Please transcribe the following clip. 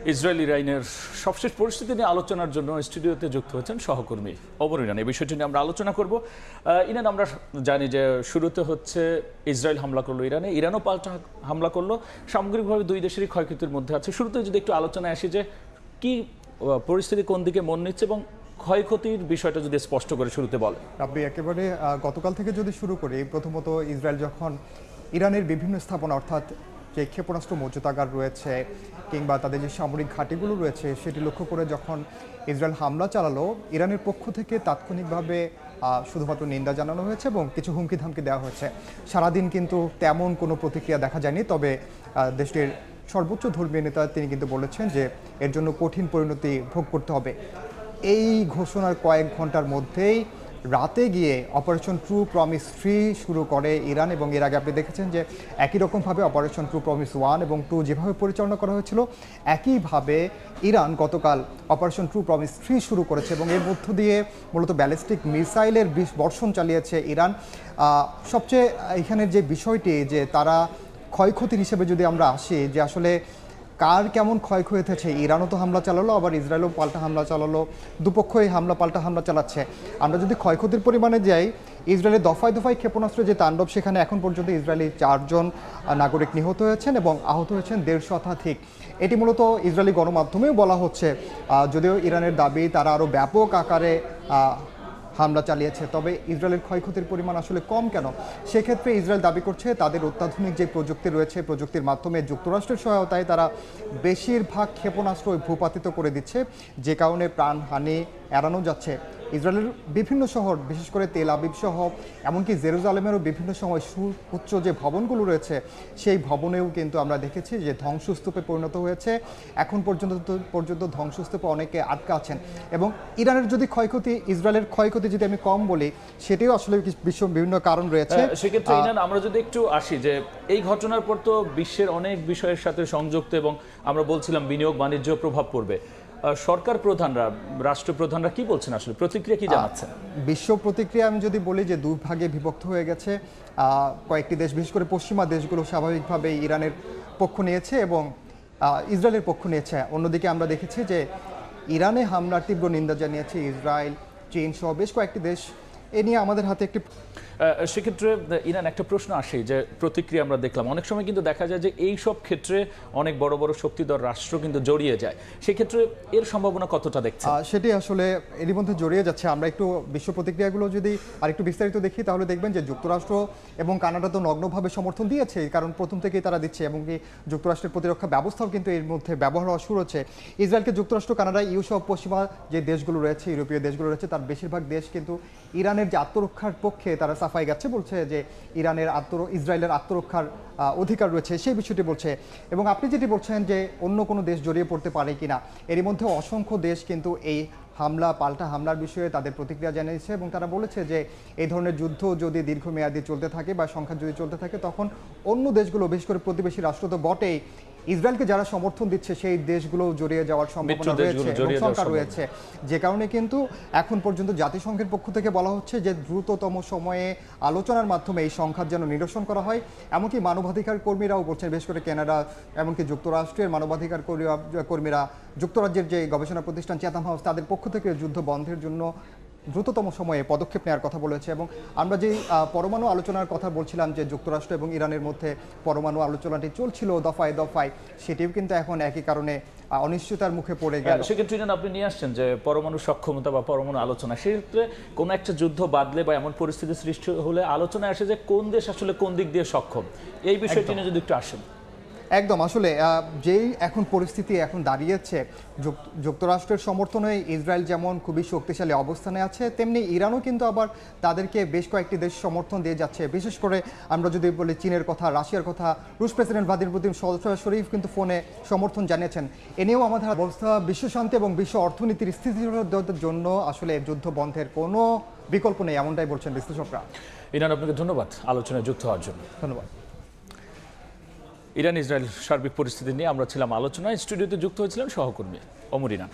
Israel ইরানের সবশেষ পরিস্থিতি নিয়ে আলোচনার জন্য স্টুডিওতে যুক্ত হয়েছেন সহকর্মী ওমর ইরান। এই বিষয়টি নিয়ে আমরা আলোচনা করব। ইরান, আমরা জানি যে শুরুতে হচ্ছে ইসরায়েল হামলা করলো ইরানে, ইরানও পাল্টা হামলা করলো। সামগ্রিকভাবে দুই দেশেরই ক্ষয়ক্ষতির মধ্যে আছে। শুরুতে যদি একটু আলোচনায় আসি যে কি পরিস্থিতি কোন দিকে মন নিচ্ছে এবং ক্ষয়ক্ষতির বিষয়টা যদি স্পষ্ট করে শুরুতে বলে। আপনি একেবারে গতকাল থেকে যদি শুরু করি, প্রথমত ইসরায়েল যখন ইরানের বিভিন্ন স্থাপনা অর্থাৎ যে ক্ষেপণাস্ত্র মজুতাগার রয়েছে কিংবা তাদের যে সামরিক ঘাঁটিগুলো রয়েছে সেটি লক্ষ্য করে যখন ইসরায়েল হামলা চালালো, ইরানের পক্ষ থেকে তাৎক্ষণিকভাবে শুধুমাত্র নিন্দা জানানো হয়েছে এবং কিছু হুমকি ধামকি দেওয়া হয়েছে। সারাদিন কিন্তু তেমন কোনো প্রতিক্রিয়া দেখা যায়নি, তবে দেশটির সর্বোচ্চ ধর্মীয় নেতা তিনি কিন্তু বলেছেন যে এর জন্য কঠিন পরিণতি ভোগ করতে হবে। এই ঘোষণার কয়েক ঘন্টার মধ্যেই রাতে গিয়ে অপারেশন ট্রু প্রমিস 3 শুরু করে ইরান, এবং এর আগে আপনি দেখেছেন যে একই রকমভাবে অপারেশন ট্রু প্রমিস 1 এবং 2 যেভাবে পরিচালনা করা হয়েছিল, একইভাবে ইরান গতকাল অপারেশন ট্রু প্রমিস 3 শুরু করেছে এবং এর মধ্য দিয়ে মূলত ব্যালিস্টিক মিসাইলের বর্ষণ চালিয়েছে ইরান। সবচেয়ে এখানের যে বিষয়টি যে তারা ক্ষয়ক্ষতির হিসেবে যদি আমরা আসি, যে আসলে কার কেমন ক্ষয়ক্ষতি হয়েছে, ইরানও তো হামলা চালালো, আবার ইসরায়েলও পাল্টা হামলা চালালো, দুপক্ষই পাল্টা হামলা চালাচ্ছে। আমরা যদি ক্ষয়ক্ষতির পরিমাণে যাই, ইসরায়েলের দফায় দফায় ক্ষেপণাস্ত্রের যে তাণ্ডব, সেখানে এখন পর্যন্ত ইসরায়েলি 4 জন নাগরিক নিহত হয়েছেন এবং আহত হয়েছেন 150 শতাধিক। এটি মূলত ইসরায়েলি গণমাধ্যমেও বলা হচ্ছে, যদিও ইরানের দাবি তারা আরও ব্যাপক আকারে হামলা চালিয়েছে, তবে ইসরায়েলের ক্ষয়ক্ষতির পরিমাণ আসলে কম কেন? সেক্ষেত্রে ইসরায়েল দাবি করছে তাদের অত্যাধুনিক যে প্রযুক্তি রয়েছে, প্রযুক্তির মাধ্যমে যুক্তরাষ্ট্রের সহায়তায় তারা বেশিরভাগ ক্ষেপণাস্ত্র ভূপাতিত করে দিচ্ছে, যে কারণে প্রাণহানি এড়ানো যাচ্ছে। ইসরায়েলের বিভিন্ন শহর, বিশেষ করে তেল আবিব সহ এমনকি জেরুজালেমেরও বিভিন্ন সময় সুউচ্চ যে ভবনগুলো রয়েছে, সেই ভবনেও কিন্তু আমরা দেখেছি যে ধ্বংসস্তূপে পরিণত হয়েছে। এখন পর্যন্ত ধ্বংসস্তূপে অনেকে আটকা আছেন। এবং ইরানের যদি ক্ষয়ক্ষতি, ইসরায়েলের ক্ষয়ক্ষতি যদি আমি কম বলি, সেটিও আসলে বিভিন্ন কারণ রয়েছে। সেক্ষেত্রে ইরান, আমরা যদি একটু আসি যে এই ঘটনার পর তো বিশ্বের অনেক বিষয়ের সাথে সংযুক্ত, এবং আমরা বলছিলাম বিনিয়োগ বাণিজ্য প্রভাব পড়বে। সরকার প্রধানরা, রাষ্ট্রপ্রধানরা কি বলছেন, আসলে প্রতিক্রিয়া কি জানাচ্ছেন? বিশ্ব প্রতিক্রিয়া আমি যদি বলি যে দুই ভাগে বিভক্ত হয়ে গেছে। কয়েকটি দেশ, বিশেষ করে পশ্চিমা দেশগুলো স্বাভাবিকভাবে ইরানের পক্ষ নিয়েছে এবং ইসরায়েলের পক্ষ নিয়েছে। অন্যদিকে আমরা দেখেছি যে ইরানে হামলার তীব্র নিন্দা জানিয়েছে ইসরায়েল, চীন সহ বেশ কয়েকটি দেশ। এ নিয়ে আমাদের হাতে একটি সেক্ষেত্রে ইরান, একটা প্রশ্ন আসে যে প্রতিক্রিয়া আমরা দেখলাম, অনেক সময় কিন্তু দেখা যায় যে এই সব ক্ষেত্রে অনেক বড় বড় শক্তিধর রাষ্ট্র কিন্তু জড়িয়ে যায়। সেক্ষেত্রে এর সম্ভাবনা কতটা দেখছেন? সেটি আসলে এরই মধ্যে জড়িয়ে যাচ্ছে। আমরা একটু বিশ্ব প্রতিক্রিয়াগুলো যদি আর একটু বিস্তারিত দেখি, তাহলে দেখবেন যে যুক্তরাষ্ট্র এবং কানাডা তো নগ্নভাবে সমর্থন দিয়েছে, কারণ প্রথম থেকেই তারা দিচ্ছে, এবং কি যুক্তরাষ্ট্রের প্রতিরক্ষা ব্যবস্থাও কিন্তু এর মধ্যে ব্যবহার হওয়া শুরু হচ্ছে। ইসরায়েলকে যুক্তরাষ্ট্র, কানাডা, ইউ সহ পশ্চিমা যে দেশগুলো রয়েছে, ইউরোপীয় দেশগুলো রয়েছে, তার বেশিরভাগ দেশ কিন্তু ইরানের যে আত্মরক্ষার পক্ষে তারা সাফাই গাচ্ছে, বলছে যে ইসরায়েলের আত্মরক্ষার অধিকার রয়েছে, সেই বিষয়টি বলছে। এবং আপনি যেটি বলছেন যে অন্য কোনো দেশ জড়িয়ে পড়তে পারে কিনা, এর মধ্যে অসংখ্য দেশ কিন্তু এই পাল্টা হামলার বিষয়ে তাদের প্রতিক্রিয়া জানিয়েছে এবং তারা বলেছে যে এই ধরনের যুদ্ধ যদি দীর্ঘমেয়াদী চলতে থাকে বা সংখ্যা যদি চলতে থাকে, তখন অন্য দেশগুলো, বিশেষ করে প্রতিবেশী রাষ্ট্র তো বটেই, ইসরায়েলকে যারা সমর্থন দিচ্ছে সেই দেশগুলো জড়িয়ে যাওয়ার সম্ভাবনা রয়েছে এবং সংখ্যা রয়েছে। যে কারণে কিন্তু এখন পর্যন্ত জাতিসংঘের পক্ষ থেকে বলা হচ্ছে যে দ্রুততম সময়ে আলোচনার মাধ্যমে এই সংখ্যার যেন নিরসন করা হয়। এমনকি মানবাধিকার কর্মীরাও বলছেন, বিশেষ করে কানাডা, এমনকি যুক্তরাষ্ট্রের মানবাধিকার কর্মীরা, যুক্তরাজ্যের যে গবেষণা প্রতিষ্ঠান চ্যাথাম হাউস, তাদের পক্ষ থেকে যুদ্ধ বন্ধের জন্য দ্রুততম সময়ে পদক্ষেপ নেওয়ার কথা বলেছে। এবং আমরা যে পরমাণু আলোচনার কথা বলছিলাম, যে যুক্তরাষ্ট্র এবং ইরানের মধ্যে পরমাণু আলোচনাটি চলছিল দফায় দফায়, সেটিও কিন্তু এখন একই কারণে অনিশ্চয়তার মুখে পড়ে গেল। সেক্ষেত্রে আপনি নিয়ে আসছেন যে পরমাণু সক্ষমতা বা পরমাণু আলোচনা, সেক্ষেত্রে কোনো একটা যুদ্ধ বাদলে বা এমন পরিস্থিতি সৃষ্টি হলে আলোচনায় আসে যে কোন দেশ আসলে কোন দিক দিয়ে সক্ষম, এই বিষয়টি নিয়ে যদি একটু আসেন। একদম, আসলে যেই এখন পরিস্থিতি এখন দাঁড়িয়েছে, যুক্তরাষ্ট্রের সমর্থনে ইসরায়েল যেমন খুবই শক্তিশালী অবস্থানে আছে, তেমনি ইরানও কিন্তু আবার তাদেরকে বেশ কয়েকটি দেশ সমর্থন দিয়ে যাচ্ছে। বিশেষ করে আমরা যদি বলি চীনের কথা, রাশিয়ার কথা, রুশ প্রেসিডেন্ট ভ্লাদিমির পুতিন সরাসরি কিন্তু ফোনে সমর্থন জানিয়েছেন। এ নিয়েও আমাদের অবস্থা, বিশ্বশান্তি এবং বিশ্ব অর্থনীতির স্থিতিশীলতার জন্য আসলে যুদ্ধ বন্ধের কোনো বিকল্প নেই, এমনটাই বলছেন বিশ্লেষকরা। ইরান, আপনাকে ধন্যবাদ আলোচনায় যুক্ত হওয়ার জন্য। ধন্যবাদ। ইরান ইসরায়েল সার্বিক পরিস্থিতি নিয়ে আমরা ছিলাম আলোচনায়। স্টুডিওতে যুক্ত হয়েছিলেন সহকর্মী ওমর ইরান।